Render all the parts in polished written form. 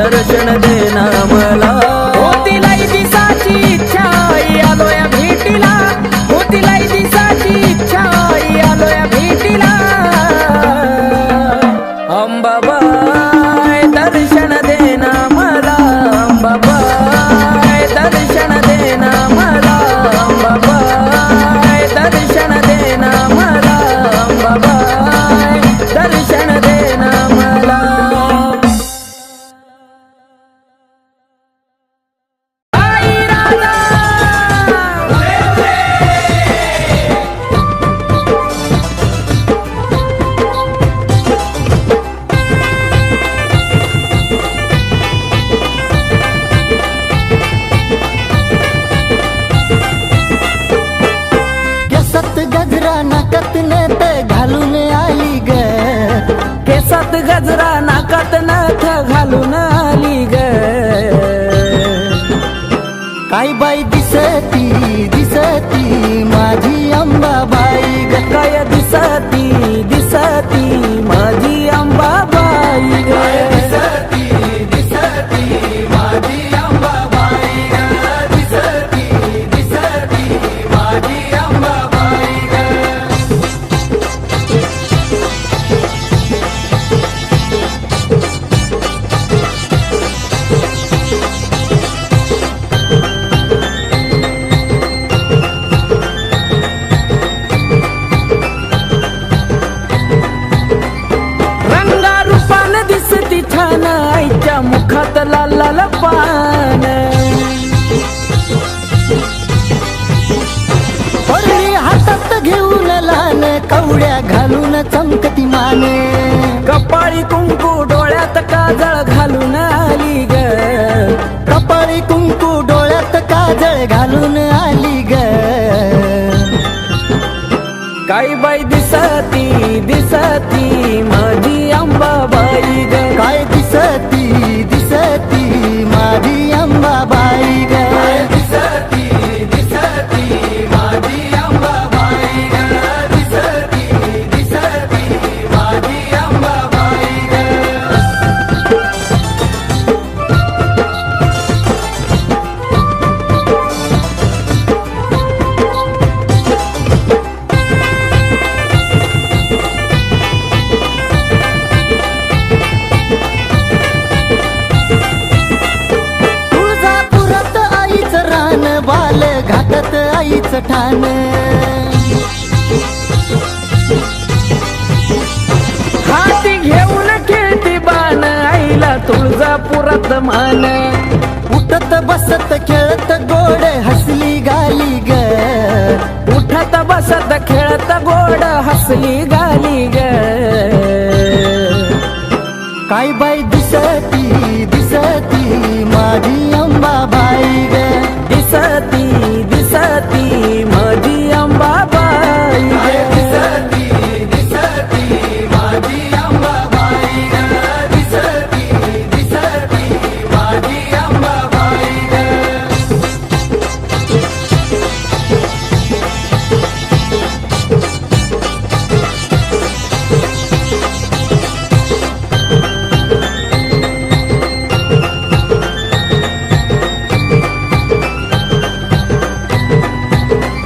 दर्शन देना मला. होतीलाई दिसाची इच्छा आलोय भेटीला, होतीलाई दिसाची इच्छा आलोय भेटीला. अंबाबाई दर्शन देना मला, अंबाबाई दर्शन देना मला, अंबाबाई दर्शन देना मला, अंबाबाई दर्शन देना मला. आई राजा केसात गजरा नाकात नथ घालून आली ग, केसात गजरा नाकात नथ घालून आली ग. काय बाई दिसती दिसती माझी अंबाबाई ग. काय दिसती दिसती माझी अंबाबाई ग. रंगारूपान दिसती छान आईच्या मुखात लाल लाल पान. परळी हातात घेऊन लहान कवड्या घालून चमकती माने. कपाळी कुंकू डोळ्यात काजळ घालून आली ग. कपाळी कुंकू डोळ्यात काजळ घालून आली ग. काय बाई दिसती दिसती माझी अंबाबाई ग. काय दिसती दिसती माझी अंबाबाई ग. तुळजापुरात आईचं रान, बाल घाटात आईचं ठाण. हाती घेऊन खेळती बाण आईला तुळजापुरात मान. उठत बसत खेळत गोड हसली गाली ग. उठत बसत खेळत गोड हसली गाली ग. काय बाई दिसती दिसती माझी अंबाबाई ग. दिसती दिसती माझी अंबाबाई ग.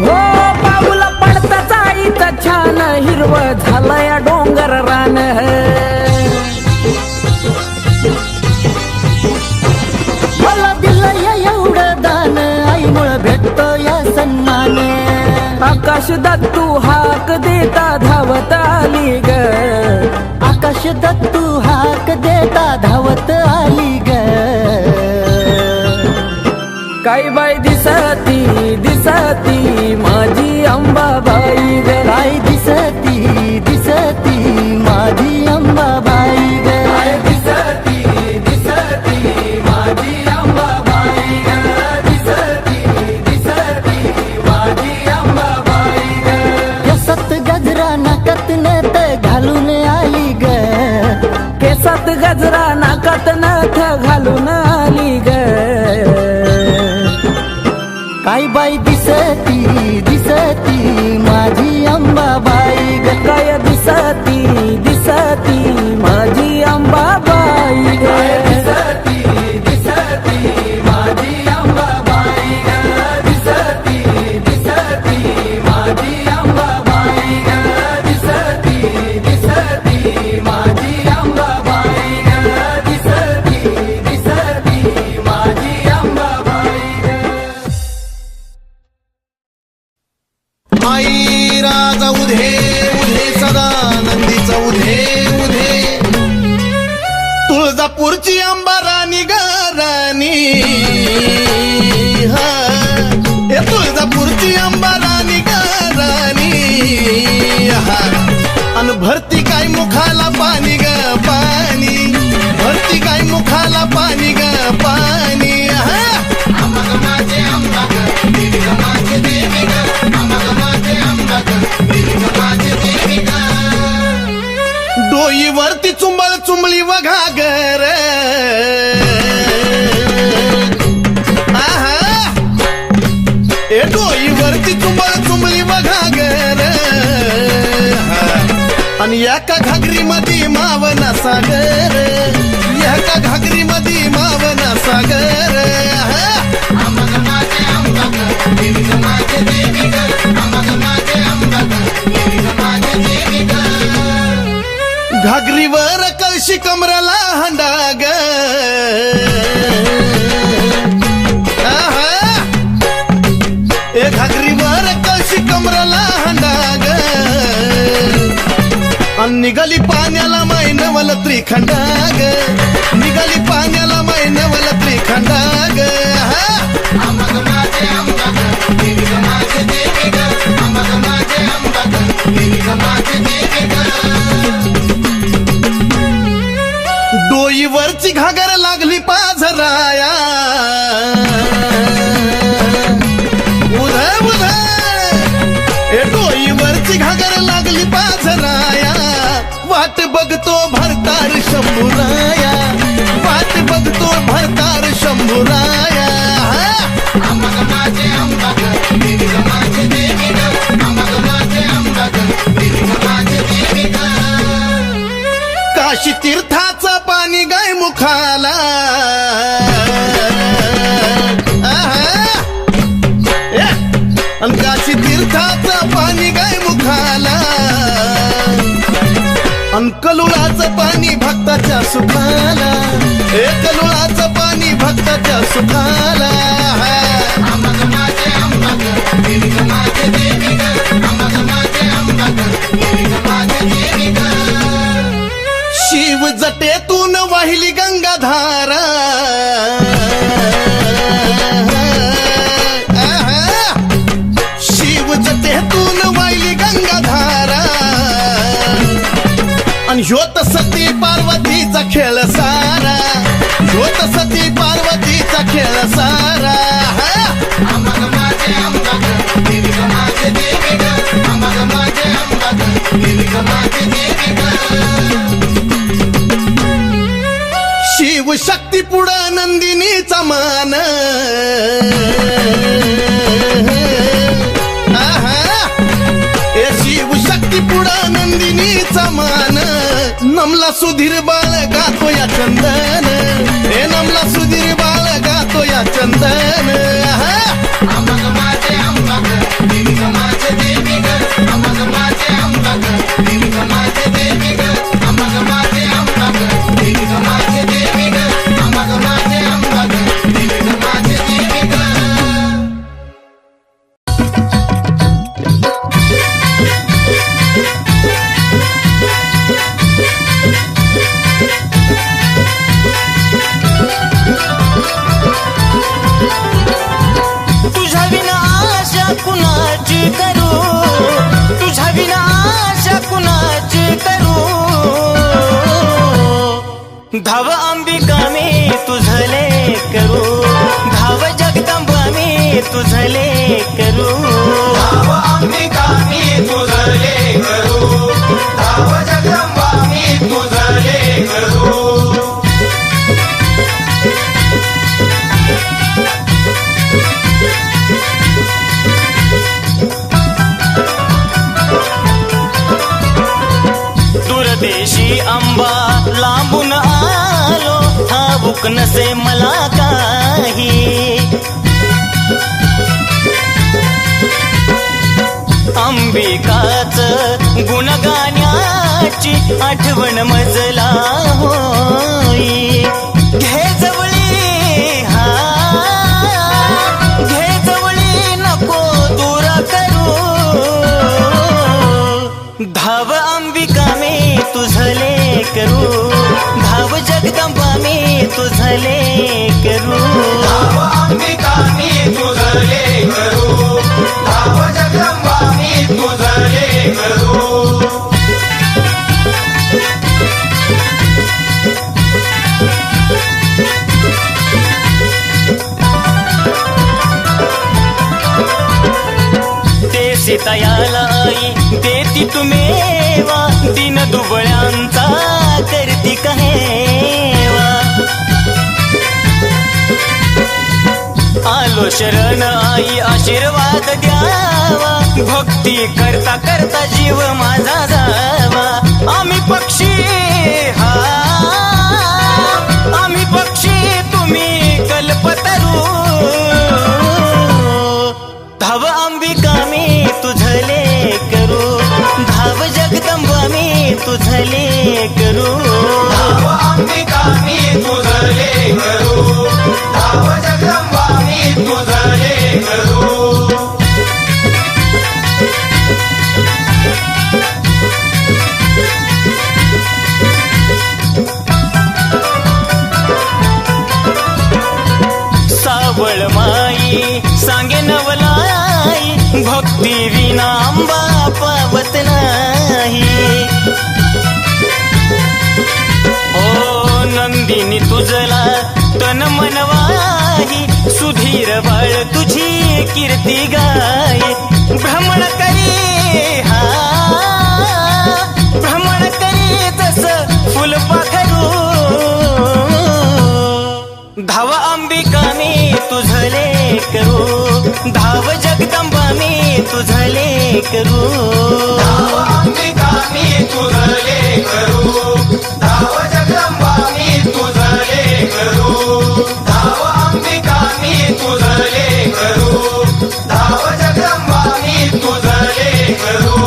हो पाऊल पडताच आईचं छान हिरव झालंय डोंगर रान. मला दिलं एवढं दान, आईमुळं भेटतो या सन्मान. आकाश दत्तू हाक देता धावत आली ग. आकाश दत्तू हाक देता धावत आली ग. काय बाई दिसती दिसती माझी अंबाबाई ग. काय दिसती दिसती माझी अंबाबाई ग. केसात गजरा नाकात नथ घालून आली ग. केसात गजरा नाकात नथ घालून आली ग. काय बाई दिसती दिसती माझी अंबाबाई ग. काय दिसती दिसती माझी अंबाबाई ग. अंबाराणी गाराणी हा ए तुळजापूरची अंबाराणी गाराणी हा अन भरती काय मुखाला पाणी ग पाणी भरती काय मुखाला पाणी ग पाणी हा अंबाग माझे अंबाग देवी ग माझे देवी ग अंबाग माझे अंबाग देवी ग माझे देवी ग डोईवरती चुंबळ चुंबळी वघागर आहा ए डोईवरती चुंबळ चुंबळी वघागर आणि एका घागरी मध्ये मावना सागर एका घागरी मध्ये मावना सागर अंबाग माझे अंबाग देवी ग माझे देवी ग अंबाग माझे अंबाग देवी ग माझे देवी ग घागरीवर कळशी कमराला हंडाग ए घागरीवर कळशी कमराला हंडाग अन निघाली पाण्याला मैनवल त्रिखंडाग निघाली पाण्याला मैनवल त्रिखंडाग अंबाग माझे अंबाग देवी ग माझे देवी ग अंबाग माझे अंबाग देवी ग माझे देवी ग डोईवरची घागर लागली पाझराया उधळ उधळ ए डोईवरची घागर लागली पाझराया वाट बघतो भरतार शंभूराया वाट बघतो भरतार शंभूराया अंबाग माझे अंबाग देवी ग माझे देवी ग अंबाग माझे अंबाग देवी ग माझे देवी ग काशी तीर्थाचं पाणी गाय मुखाला अन काशी तीर्थाचं पाणी गाय मुखाला अन कलुळाचं पाणी भक्ताच्या सुखाला हे कलुळाचं पाणी भक्ताच्या सुखाला अंबाग माझे अंबाग देवी ग माझे देवी ग अंबाग माझे अंबाग देवी ग माझे देवी ग शिव जटेतून वाहिली गंगाधारा शिव जटेतून वाहिली गंगाधारा आणि ह्योत सती पार्वतीचा खेळ सारा ह्योत सती पार्वतीचा खेळ सारा अंबाग माझे अंबाग देवी ग माझे देवी ग अंबाग माझे अंबाग देवी ग माझे देवी ग शिव शक्ती पुढं नंदिनीचा मान ए शिव शक्ती पुढं नंदिनीचा मान नमला सुधीर बाळ गातो या चंदन हे नमला सुधीर बाळ गातो या चंदन अंबाग माझे अंबाग देवी ग माझे देवी ग अंबाग माझे अंबाग देवी ग माझे देवी ग अंबाग माझे अंबाग देवी ग माझे देवी ग अंबाग माझे अंबाग देवी ग माझे देवी ग तुझ्या विना आशा कुणाची करू तुझ्या विना आशा कुणाची करू धाव अंबिका मी तुझले करू धाव जगदंबा मी तुझले करू धाव अंबिका मी तुझले करू धाव जगदंबा मी तुझले करू दूरदेशी अंबा लांबून आलो ठाऊक नसे मला काही अंबिकाच गुण गाण्याची आठवण मजला होई घे जवळी हा घे जवळी नको दूर करू धाव अंबिका मी तुझले करू धाव जगदंबा मी तुझ तुझले करू धाव अंबिका मी तुझले करू धाव जगदंबा मी तुझले करू सीतायाला आई देती तुम्हेवा दिन दुबळ्यांचा करती कहेवा आलो शरण आई आशीर्वाद द्यावा भक्ती करता करता जीव माझा जावा आम्ही पक्षी हा आम्ही पक्षी तुम्ही कल्पतरू धाव अंबिका मी तुझले करू धाव जगदंबा मी तुझले करू धाव अंबिका मी तुझले करू धाव जगदंबा मी तुझले करू सावळ माई सांगे नवलाई भक्ती विना अंबा पावत नाही ओ नंदिनी तुझला तन मनवाही सुधीर बाळ तुझी कीर्ती गाय भ्रमण करी हा भ्रमण करी तस फुलपाखरू धाव अंबिका मी तुझले करू धाव जगदंबा मी तुझले करू धाव अंबिका मी तुझले करू धाव जगदंबा मी तुझले करू धाव अंबिका मी तुझले करू धाव जगदंबा मी तुझले करू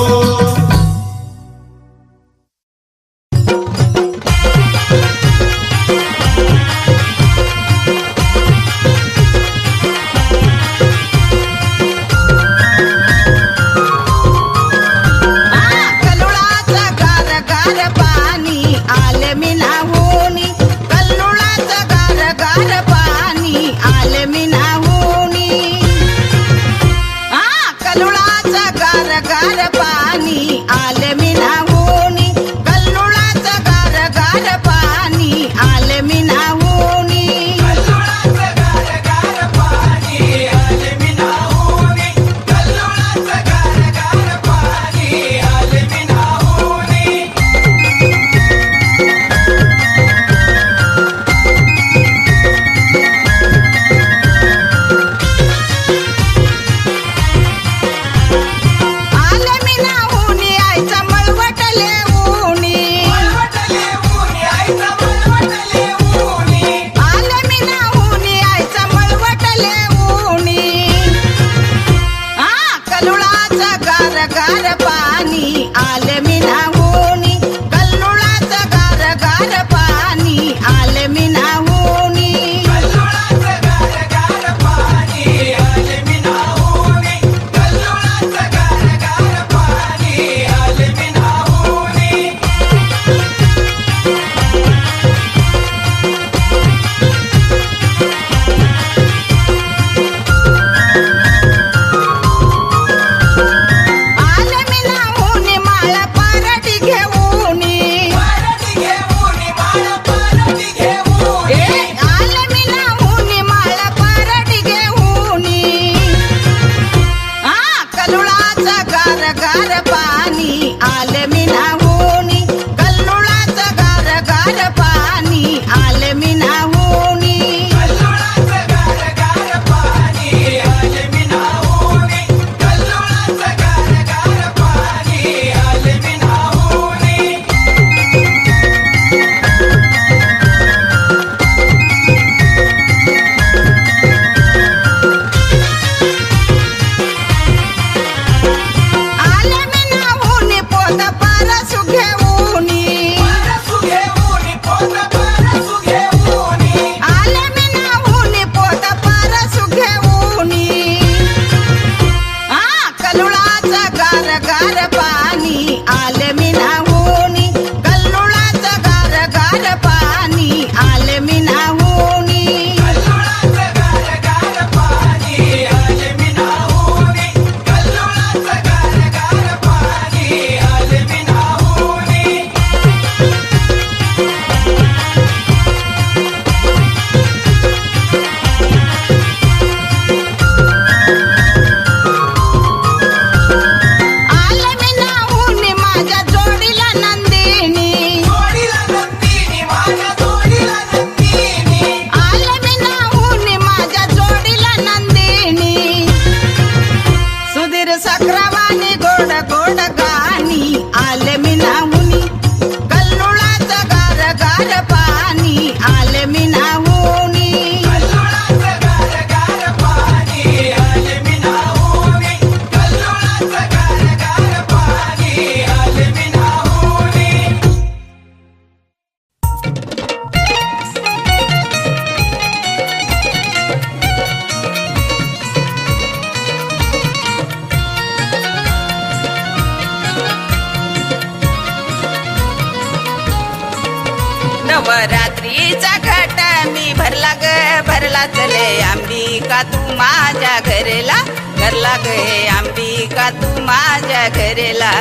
नवरात्रीचा घट मी भरला ग भरला चले अंबिका तू माझ्या घरला घरला ग अंबिका तू माझ्या घरला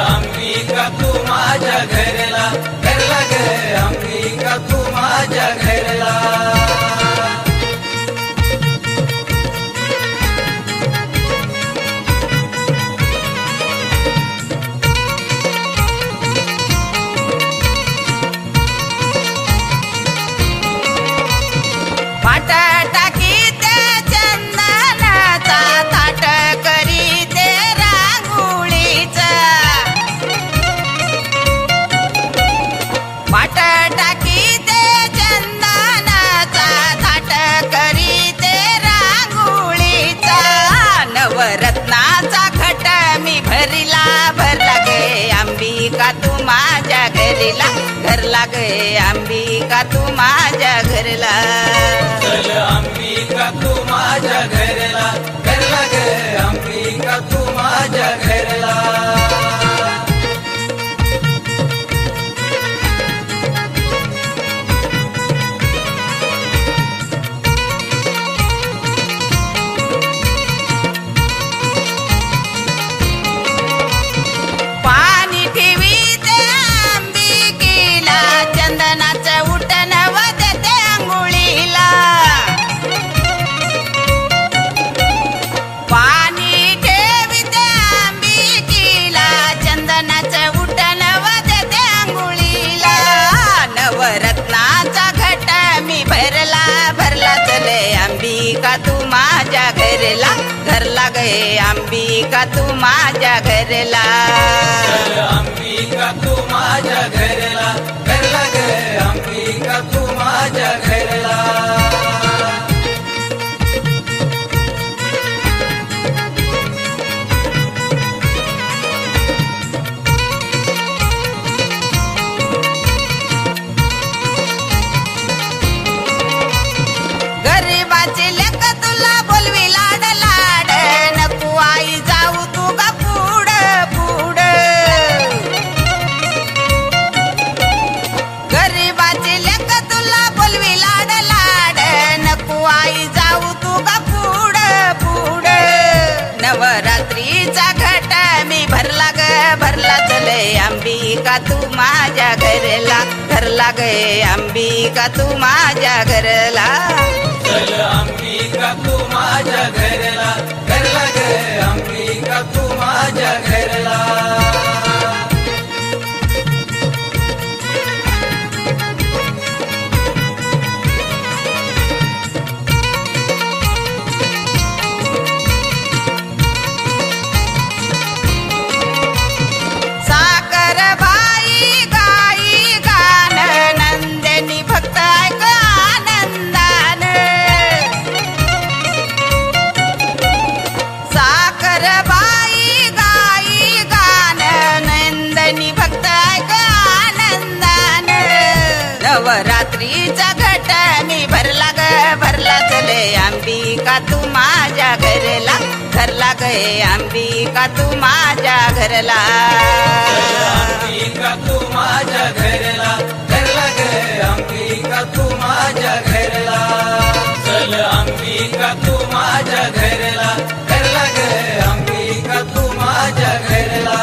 अंबिका तू माझ्या घरला घरला ग अंबिका तू माझ्या घरला रत्नाचा घट मी भरला भरला गे अंबिका तू माझ्या घरला घरला गे अंबिका तू माझ्या घरला अंबिका तू माझ्या घरला घरला ग अंबिका तू माझ्या घरला अंबिका तू माझ्या घरला घरला गे अंबिका तू माझ्या घरला अंबिका तू माझ्या घरला घरला ग अंबिका तू माझ्या घरला नवरात्रीचा घट मी भरला ग भरला चले अंबिका तू माझ्या घरला घरला गे अंबिका तू माझ्या घरला अंबिका तू माझ्या घरला घरला ग अंबिका तू माझ्या घरला नवरात्रीचा घट मी भरला ग भरला चले अंबिका तू माझ्या घरला घरला गे अंबिका तू माझ्या घरला अंबिका तू माझ्या घरला घरला ग अंबिका तू माझ्या घरला चल अंबिका तू माझ्या घरला घरला ग अंबिका तू माझ्या घरला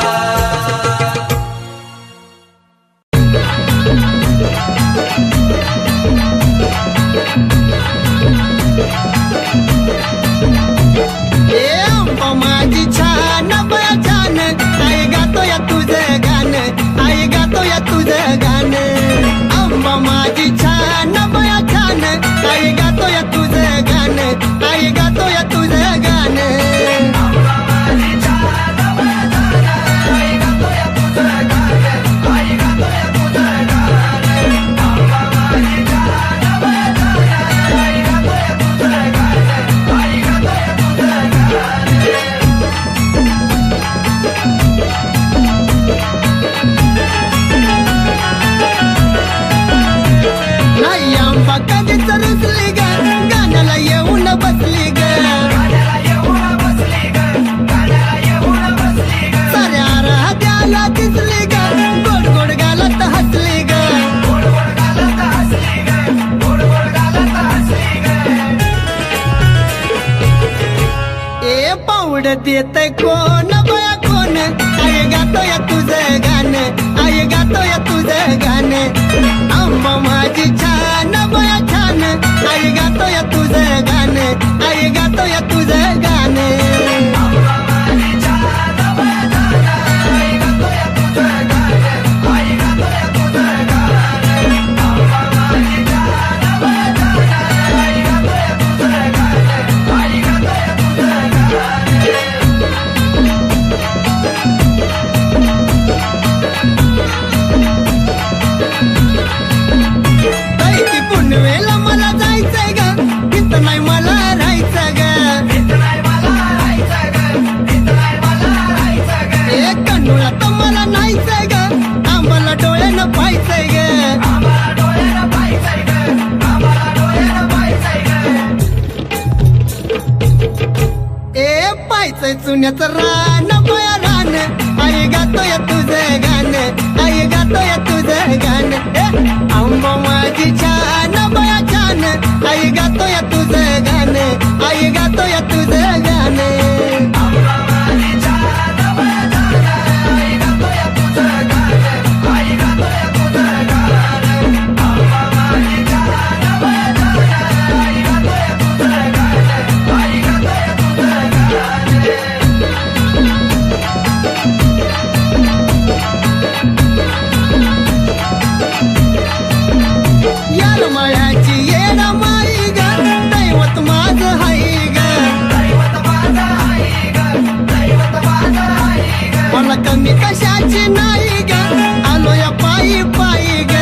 माझी छान बया छान आई गातो या तुझं गाणं आई गातो या तुझं गाणं गोड देतय कोण बया कोण आई गातोय तुझं गाणं आई गातोय तुझं गाणं आंबा माझी छान बया छान आई गातोय तुझं गाणं आई गातोय तुझं गाणं ती पुनवेला मला जायचंय ग इथं नाही मला राहायचं ग एक कन्नूला तर मला नाहीचंय ग आम्हाला डोळ्यानं पाहायचंय ग ए पाहायचंय चुन्याचं रान बया रान आई गातोय तुझं गाणं आई गातोय तुझं गाणं आंबा माझी छान बया छान आई गातोय तुझं गाणं आई गातोय तुझं गाणं यार मायाची येड माई ग दैवत माझं हाय ग मला कमी कशाची नाही ग आलो या पायी पायी ग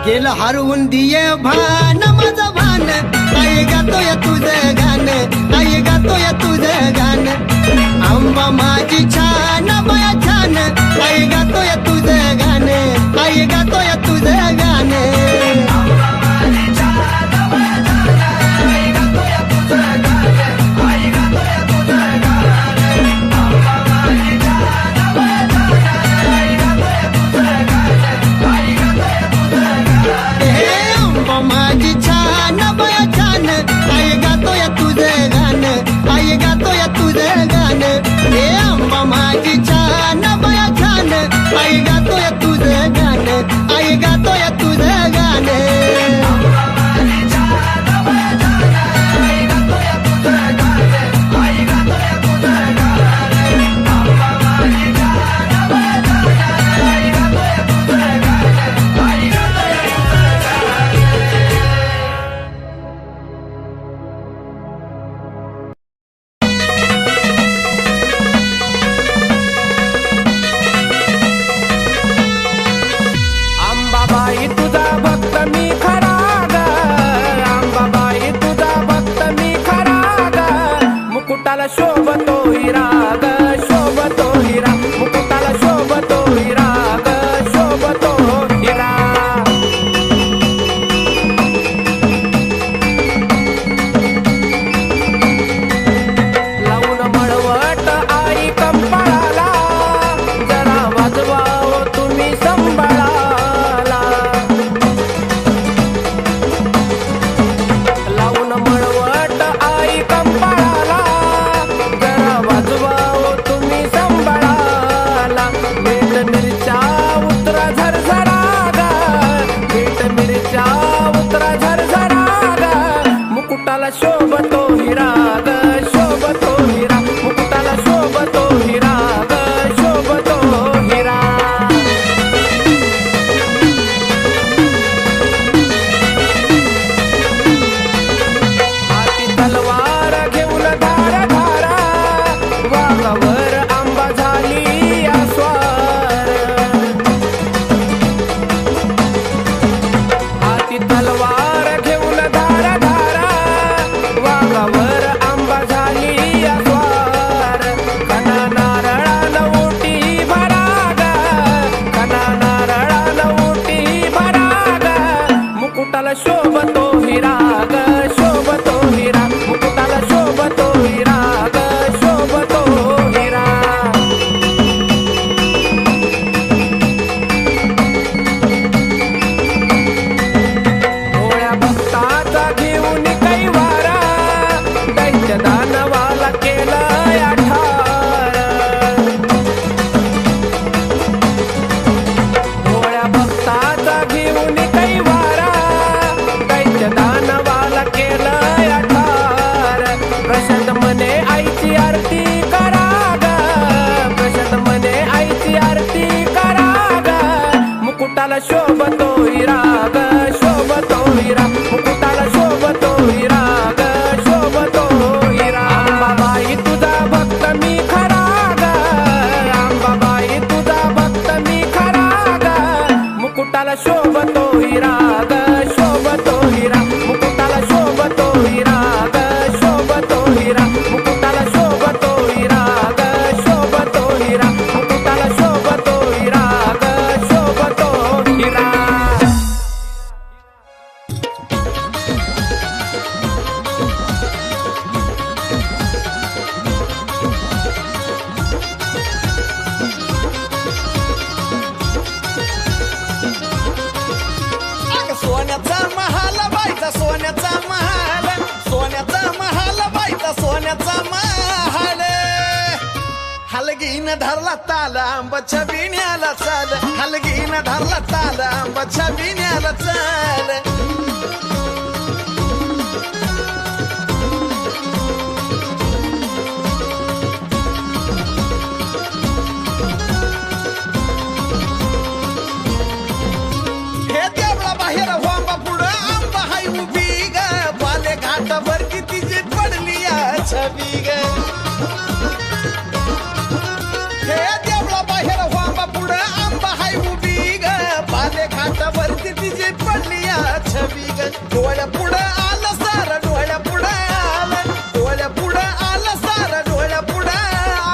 गेलं हरवून दिये भान माझं भान आई गातोय तुझं गाणं आई गातोय तुझं गाणं आंबा माझी छान बया छान आई गातोय तुझं गाणं आई गातोय तुझं गाणं आंबा माझी छान बया छान आई गातोय तुझं गाणं आई गातोय तुझं गाणं हे आंबा माझी छान बया छान आई गातोय तुझं गाणं आई गातोय तुझं गाणं अंबाबाई तुझा भक्त मी खरा ग अंबाबाई तुझा भक्त मी खरा ग मुकुटाला शोभतो हिरा ग शोभतो हिरा मुकुटाला शोभतो हिरा ग शोभतो हिरा लावून मळवट आई कंपाळाला जरा वाजवाव तुम्ही संभाळा लावून मळवट आई कंपाळाला जरा वाजवाव तुम्ही संभाळाला मीठ मिरच्या उतरा झरझरा ग मीठ मिरच्या उतरा झरझरा ग मुकुटाला शोभतो हिरा ग शोभतो हिरा मुकुटाला शोभतो हिरा ग शोभतो हिरा हाती तलवार घेऊन धार धारा वाघावर आंबा झाली आस्वार मुकुटाला शोभतो हिरा ग शोभतो हिरा मुकुटाला शोभतो हिरा ग शोभतो हिरा अंबाबाई तुझा भक्त मी खरा ग अंबाबाई तुझा भक्त मी खरा ग मुकुटाला शोभतो हिरा ग शोभतो हिरा मुकुटाला शोभतो हिरा ग शोभतो हिरा मुकुटाला शोभतो हिरा ग शोभतो हिरा मुकुटाला शोभतो हिरा ग शोभतो हिरा सोन्याचा महाल बाईचा सोन्याचा महाल सोन्याचा महाल बाईचा सोन्याचा महाल हलगीन धरला ताल आंबाच्या बिण्याला चाल हलगीन धरला ताल आंबाच्या बिण्याला चाल हे देवळा बाहेर वांबा पुढं आंबा हाय उभी ग बाले घाटावर तिची पडली छबी ग हे देवळा बाहेर वांबा पुढं आंबा हाय उभी ग बाले घाटावर तिची पडली छबी ग डोळ्या पुढं आलं सार डोळ्या पुढं आलं डोळ्या पुढं आलं सार डोळ्या पुढं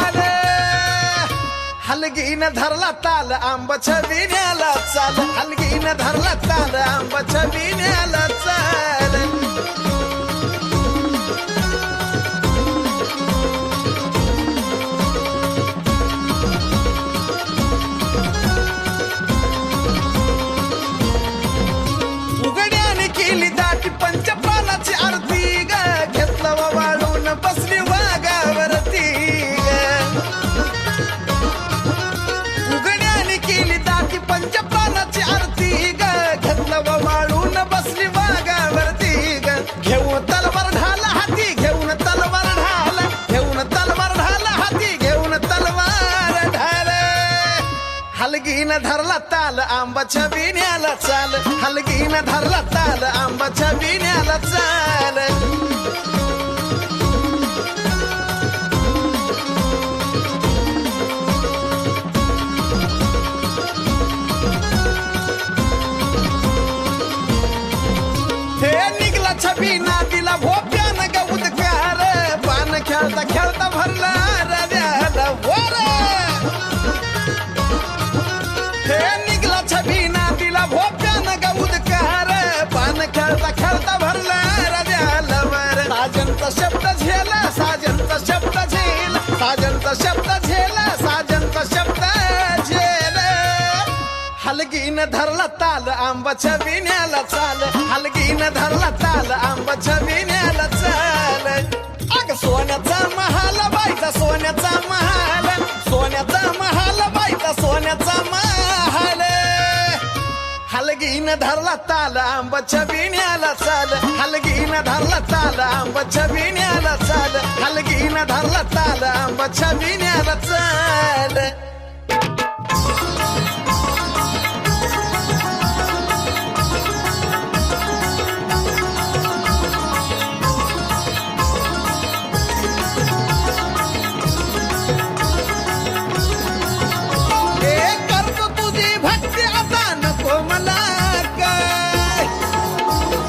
आलं हलगीन धरला ताल आंबाच्या बिण्याला चाल हलगीन धरला ताल आंबाच्या बिण्याला चाल उघड्याने केली दाटी पंचपालाची आरती ग घेतलं वाळून बसली वाघावरती ग उघड्याने केली दाटी पंचपालाची आरती ग घेतलं वाळून बसली वाघावरती ग घेऊन तलवार ढाला हाती घेऊन तलवार ढाला घेऊन तलवार ढाला हाती घेऊन तलवार ढाल हलगीन धरला ताल आंबाच्या बिण्याला चाल हलगीन धरला ताल आंबाच्या बिण्याला चाल हे निघला छबी नादीला भोप्यानं ग उदकार पान खेळता खेळता भरला रद्याला वर हे निघला छबी नादीला भोप्यानं ग उदकार पान खेळता खेळता भरला रद्याला वर साजनचा शब्द झेला साजनचा शब्द झेल साजनचा शब्द झेला साजनचा शब्द झेल हलगीन धरला ताल आंबाच्या बिण्याला चाल हलगीन धरला ताल आंबाच्या बिण्याला चाल अग सोन्याचा महाल बाईचा सोन्याचा महाल सोन्याचा महाल बाईचा सोन्याचा महाल हलगीन धरला ताल आंबाच्या बिण्याला चाल हलगीन धरला ताल आंबाच्या बिण्याला चाल हलगीन धरला ताल आंबाच्या बिण्याला चाल करतो तुझी भक्ती आता नको मला काय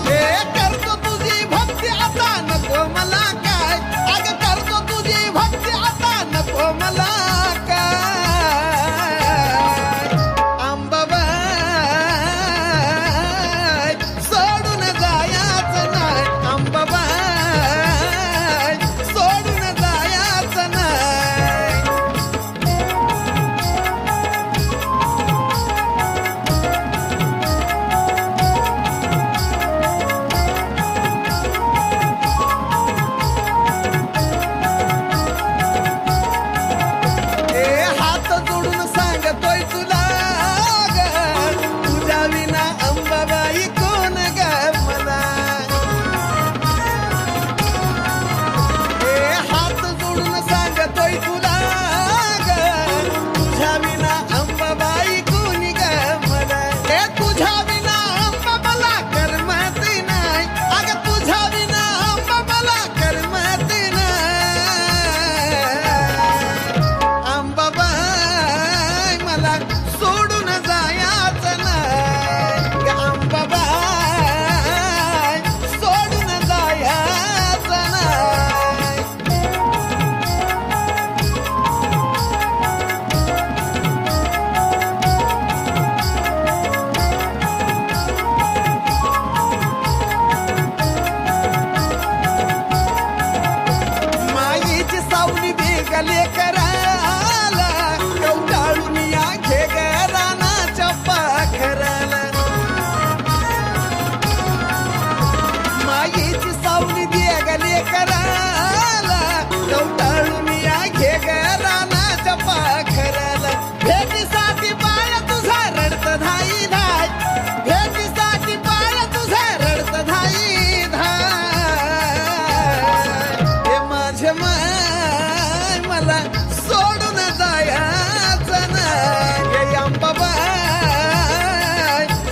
हे करतो तुझी भक्ती आता नको मला काय अग करतो तुझी भक्ती आता नको मला काय मला सोडून जायाचं नाही ग अंबाबाई, सोडून जायाचं नाही. मायेची सावली बेगले कराला कवटाळून या घे रानाच्या पाखराला. मायेची सावली बेगले कराला कवटाळून या घे रानाच्या पाखराला. भेटीसाठी बाळ तुझा रडत धाई धाय, भेटीसाठी बाळ तुझा रडत धाई धाय. हे माझे माय मला सोडून जायाचं नाही हे अंबाबाई,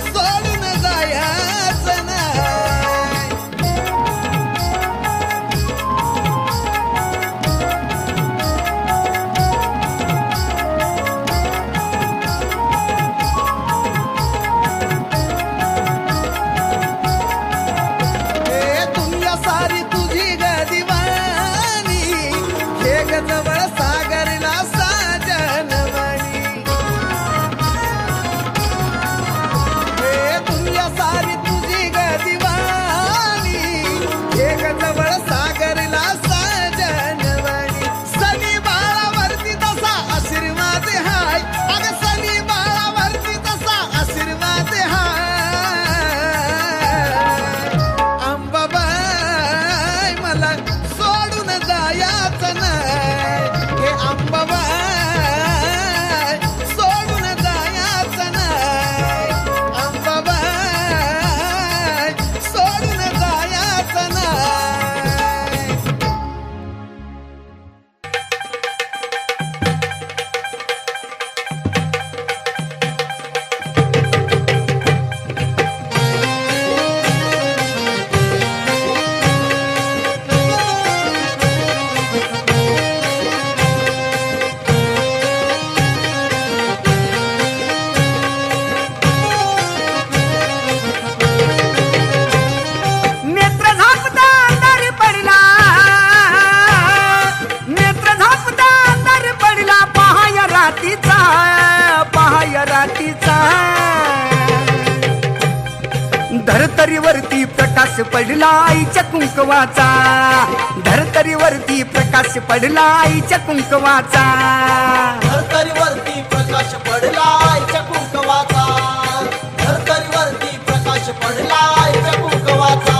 सोडून जायाचं नाही. हे दुनिया सारी तुझी ग दिवाणी, हे ग जवळ सागरला साजनवाणी. हे दुनिया सारी तुझी ग दिवाणी, हे ग जवळ सागरला साजनवाणी. सनी बाळावरती तसा आशीर्वाद हाय, अग सनी बाळावरती तसा आशीर्वाद हाय. अंबाबाई मला सोडून जायाचं नाही हे अंबाबाई, सोडून जायाचं नाही. अंबाबाई, सोडून जायाचं नाही. नेत्र झापता अंधार पडला, नेत्र झापता अंधार पडला. पहाय रातीचा, पहाय रातीचा. धरतरीवरती प्रकाश पडला आईच्या कुंकवाचा, धरतरीवरती प्रकाश पडला आईच्या कुंकवाचा. धरतरीवरती प्रकाश पडला आईच्या कुंकवाचा, धरतरीवरती प्रकाश पडला आईच्या कुंकवाचा.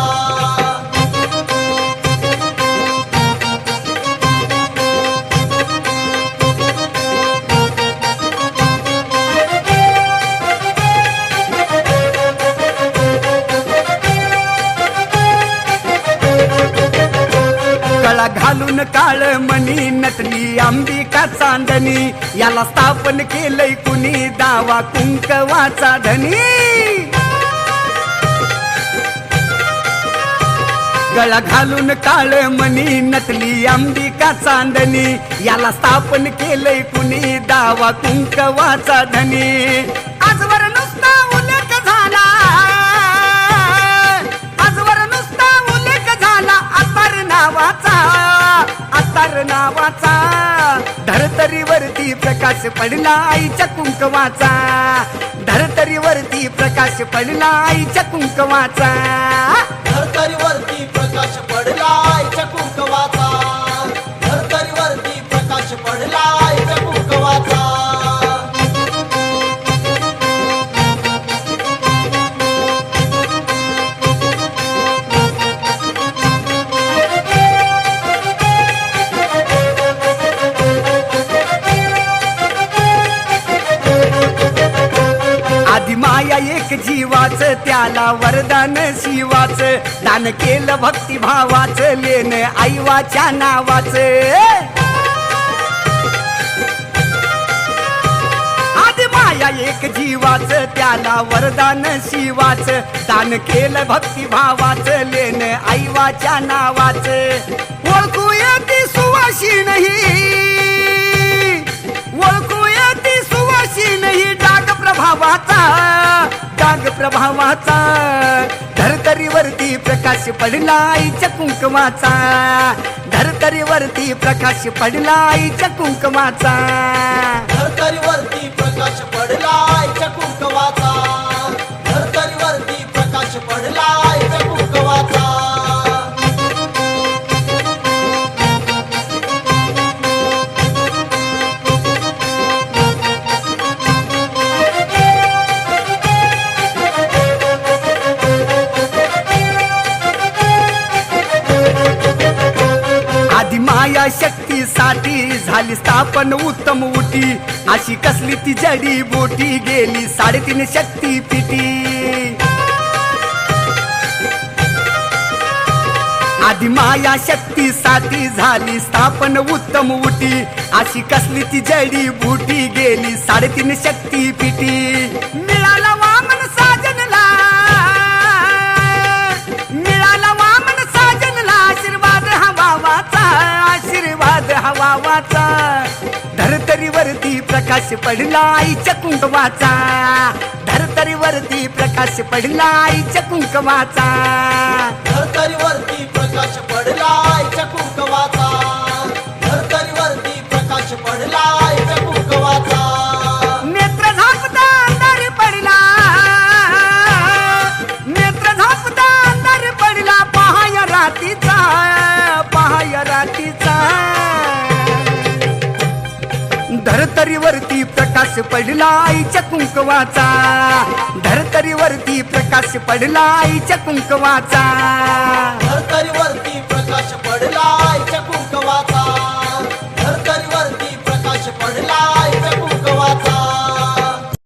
कळा घालून काळ मणी नटली अंबिका चांदणी. याला स्थापन केलंय कुणी दावा कुंकवाचा धनी. गळा घालून काळ मणी नटली अंबिका चांदणी. याला स्थापन केलंय कुणी दावा कुंकवाचा धनी. आजवर नुसता उल्लेख झाला, आजवर नुसता उल्लेख झाला अतार नावाचा, अतार नावाचा. धरतरीवरती प्रकाश पडला आईच्या कुंकवाचा, धरतरीवरती प्रकाश पडला आईच्या कुंकवाचा. धरतरीवरती प्रकाश पडला आईच्या कुंकवाचा, धरतरीवरती प्रकाश पडला आईच्या कुंकवाचा. आधी माया एक जीवाच, त्याला वरदान शिवाच. दान केलं भक्तिभावाच, लेन आईवाच्या नावाच. आधी माया एक जीवाच, त्याला वरदान शिवाच. दान केलं भक्तिभावाच, लेन आईवाच्या नावाच. ओळखू येती सुवाशी नाही, ओळखू येती सुवाशी नाही. मिळाला भावाचा धरतरीवरती प्रकाश पडला आईच्या कुंकवाचा धरतरीवरती प्रकाश पडला आईच्या कुंकवाचा धरतरीवरती प्रकाश पडला आईच्या कुंकवाचा धरतरीवरती प्रकाश पडला आईच्या कुंकवाचा आधी माया शक्तीसाठी झाली स्थापन उत्तम उटी अशी कसली ती जडी बोटी गेली 3.5 शक्ती पिटी आधी माया शक्तीसाठी झाली स्थापन उत्तम उटी अशी कसली ती जडी बुटी गेली 3.5 शक्ती पिटी मिळाला वामन साजनला मिळाला वामन साजनला आशीर्वाद हवा वाचा धरतरीवरती प्रकाश पडला आईच्या कुंकवाचा धरतरीवरती प्रकाश पडला आईच्या कुंकवाचा धरतरीवरती प्रकाश पडला आईच्या कुंकवाचा धरतरीवरती प्रकाश पडला आईच्या कुंकवाचा नेत्र झापता अंधार पडला नेत्र झापता अंधार पडला पहाय रातीचा धरतरीवरती प्रकाश पडला आईच्या कुंकवाचा धरतरीवरती प्रकाश पडला आईच्या कुंकवाचा धरतरीवरती प्रकाश पडला आईच्या कुंकवाचा